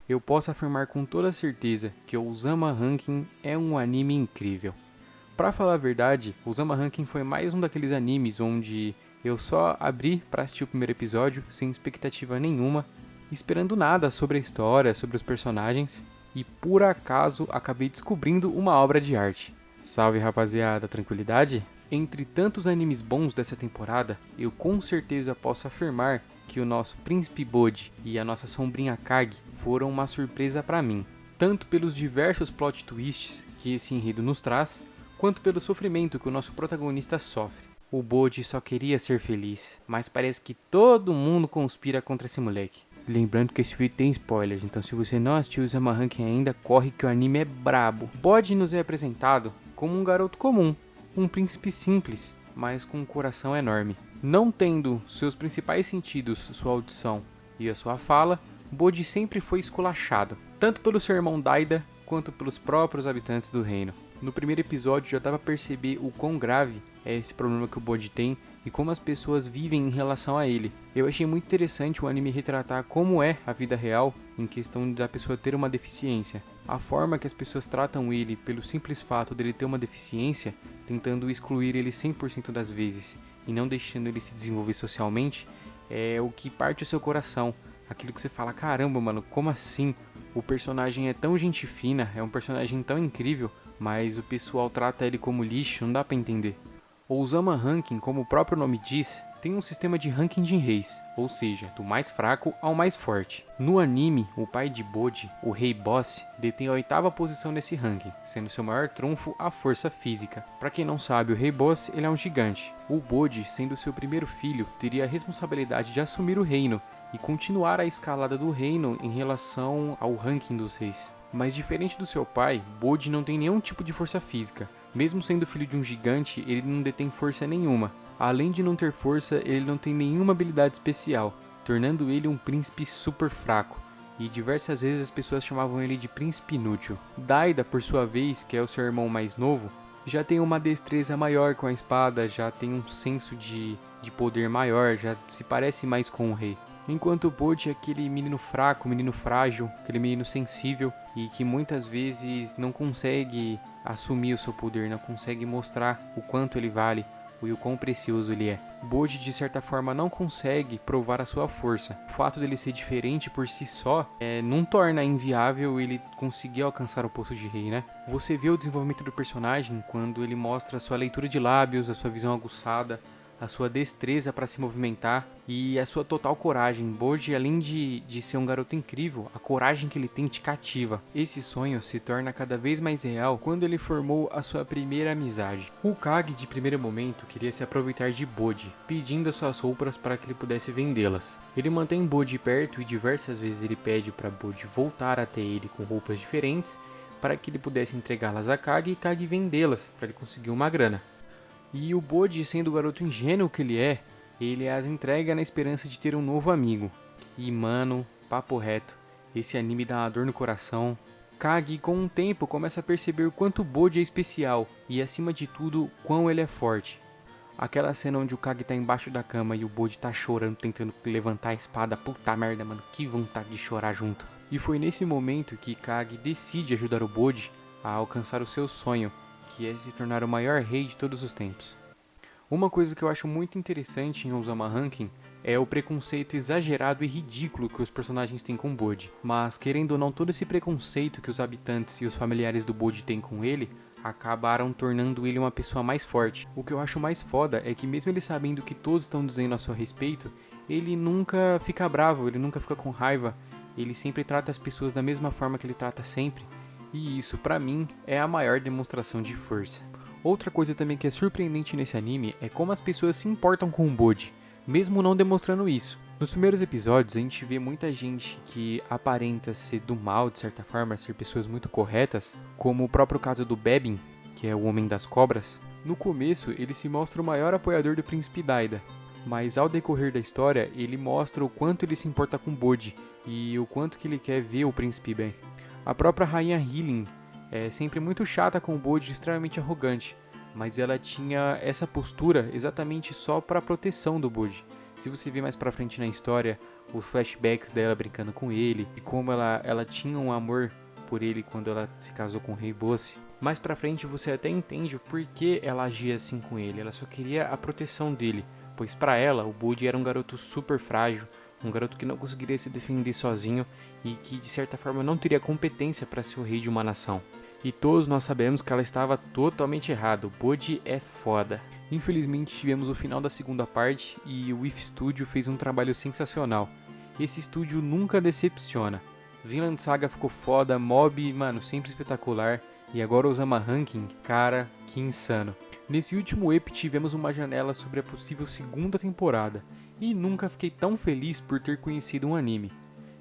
eu posso afirmar com toda certeza que Uzama Ranking é um anime incrível. Pra falar a verdade, Uzama Ranking foi mais um daqueles animes onde eu só abri pra assistir o primeiro episódio sem expectativa nenhuma, esperando nada sobre a história, sobre os personagens, e por acaso acabei descobrindo uma obra de arte. Salve rapaziada, tranquilidade? Entre tantos animes bons dessa temporada, eu com certeza posso afirmar que o nosso Príncipe Bode e a nossa sombrinha Kage foram uma surpresa pra mim, tanto pelos diversos plot twists que esse enredo nos traz, quanto pelo sofrimento que o nosso protagonista sofre. O Bode só queria ser feliz, mas parece que todo mundo conspira contra esse moleque. Lembrando que esse vídeo tem spoilers, então se você não assistiu Uzama Ranking ainda, corre que o anime é brabo. Bode nos é apresentado como um garoto comum, um príncipe simples, mas com um coração enorme. Não tendo seus principais sentidos, sua audição e a sua fala, Bode sempre foi esculachado, tanto pelo seu irmão Daida, quanto pelos próprios habitantes do reino. No primeiro episódio já dava pra perceber o quão grave é esse problema que o Bode tem e como as pessoas vivem em relação a ele. Eu achei muito interessante o anime retratar como é a vida real em questão da pessoa ter uma deficiência. A forma que as pessoas tratam ele pelo simples fato dele ter uma deficiência, tentando excluir ele 100% das vezes e não deixando ele se desenvolver socialmente, é o que parte o seu coração. Aquilo que você fala, caramba mano, como assim? O personagem é tão gente fina, é um personagem tão incrível, mas o pessoal trata ele como lixo, não dá pra entender. O Uzama Ranking, como o próprio nome diz, tem um sistema de ranking de reis, ou seja, do mais fraco ao mais forte. No anime, o pai de Bode, o Rei Boss, detém a 8ª posição nesse ranking, sendo seu maior trunfo a força física. Pra quem não sabe, o Rei Boss ele é um gigante. O Bode, sendo seu primeiro filho, teria a responsabilidade de assumir o reino e continuar a escalada do reino em relação ao ranking dos reis. Mas diferente do seu pai, Bode não tem nenhum tipo de força física. Mesmo sendo filho de um gigante, ele não detém força nenhuma. Além de não ter força, ele não tem nenhuma habilidade especial, tornando ele um príncipe super fraco. E diversas vezes as pessoas chamavam ele de príncipe inútil. Daida, por sua vez, que é o seu irmão mais novo, já tem uma destreza maior com a espada, já tem um senso de poder maior, já se parece mais com o rei. Enquanto o Bode é aquele menino fraco, menino frágil, aquele menino sensível e que muitas vezes não consegue assumir o seu poder, não consegue mostrar o quanto ele vale e o quão precioso ele é. Bode de certa forma não consegue provar a sua força. O fato dele ser diferente por si só não torna inviável ele conseguir alcançar o posto de rei, né? Você vê o desenvolvimento do personagem quando ele mostra a sua leitura de lábios, a sua visão aguçada, a sua destreza para se movimentar e a sua total coragem. Bode, além de ser um garoto incrível, a coragem que ele tem te cativa. Esse sonho se torna cada vez mais real quando ele formou a sua primeira amizade. O Kage, de primeiro momento, queria se aproveitar de Bode, pedindo as suas roupas para que ele pudesse vendê-las. Ele mantém Bode perto e diversas vezes ele pede para Bode voltar até ele com roupas diferentes para que ele pudesse entregá-las a Kage e Kage vendê-las para ele conseguir uma grana. E o Bode, sendo o garoto ingênuo que ele as entrega na esperança de ter um novo amigo. E mano, papo reto, esse anime dá uma dor no coração. Kage, com o tempo, começa a perceber o quanto o Bode é especial e, acima de tudo, quão ele é forte. Aquela cena onde o Kage tá embaixo da cama e o Bode tá chorando, tentando levantar a espada, puta merda, mano, que vontade de chorar junto. E foi nesse momento que Kage decide ajudar o Bode a alcançar o seu sonho, que é se tornar o maior rei de todos os tempos. Uma coisa que eu acho muito interessante em Uzama Ranking é o preconceito exagerado e ridículo que os personagens têm com Bode. Mas, querendo ou não, todo esse preconceito que os habitantes e os familiares do Bode têm com ele acabaram tornando ele uma pessoa mais forte. O que eu acho mais foda é que, mesmo ele sabendo que todos estão dizendo a seu respeito, ele nunca fica bravo, ele nunca fica com raiva, ele sempre trata as pessoas da mesma forma que ele trata sempre. E isso, pra mim, é a maior demonstração de força. Outra coisa também que é surpreendente nesse anime é como as pessoas se importam com o Bode, mesmo não demonstrando isso. Nos primeiros episódios, a gente vê muita gente que aparenta ser do mal, de certa forma, ser pessoas muito corretas, como o próprio caso do Bebin, que é o Homem das Cobras. No começo, ele se mostra o maior apoiador do Príncipe Daida, mas ao decorrer da história, ele mostra o quanto ele se importa com Bode e o quanto que ele quer ver o Príncipe bem. A própria Rainha Healing é sempre muito chata com o Bode, extremamente arrogante, mas ela tinha essa postura exatamente só para a proteção do Bode. Se você ver mais pra frente na história, os flashbacks dela brincando com ele, e como ela tinha um amor por ele quando ela se casou com o Rei Bosse. Mais pra frente você até entende o porquê ela agia assim com ele, ela só queria a proteção dele, pois pra ela o Bode era um garoto super frágil, um garoto que não conseguiria se defender sozinho e que de certa forma não teria competência para ser o rei de uma nação. E todos nós sabemos que ela estava totalmente errada, o Bode é foda. Infelizmente tivemos o final da segunda parte e o If Studio fez um trabalho sensacional. Esse estúdio nunca decepciona. Vinland Saga ficou foda, Mob, mano, sempre espetacular. E agora Osama Ranking, cara, que insano. Nesse último EP tivemos uma janela sobre a possível segunda temporada. E nunca fiquei tão feliz por ter conhecido um anime.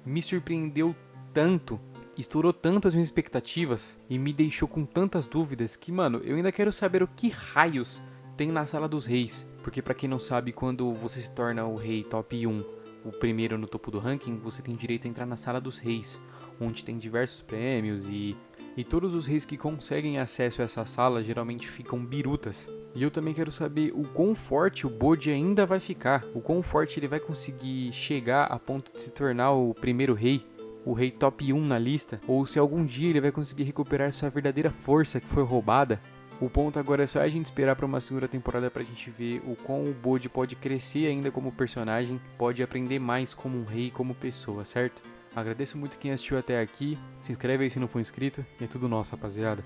Me surpreendeu tanto, estourou tanto as minhas expectativas e me deixou com tantas dúvidas que, mano, eu ainda quero saber o que raios tem na Sala dos Reis. Porque pra quem não sabe, quando você se torna o rei top 1, o primeiro no topo do ranking, você tem direito a entrar na Sala dos Reis, onde tem diversos prêmios e todos os reis que conseguem acesso a essa sala geralmente ficam birutas. E eu também quero saber o quão forte o Bode ainda vai ficar, o quão forte ele vai conseguir chegar a ponto de se tornar o primeiro rei, o rei top 1 na lista, ou se algum dia ele vai conseguir recuperar sua verdadeira força que foi roubada. O ponto agora é só a gente esperar para uma segunda temporada pra gente ver o quão o Bode pode crescer ainda como personagem, pode aprender mais como um rei e como pessoa, certo? Agradeço muito quem assistiu até aqui, se inscreve aí se não for inscrito, e é tudo nosso, rapaziada.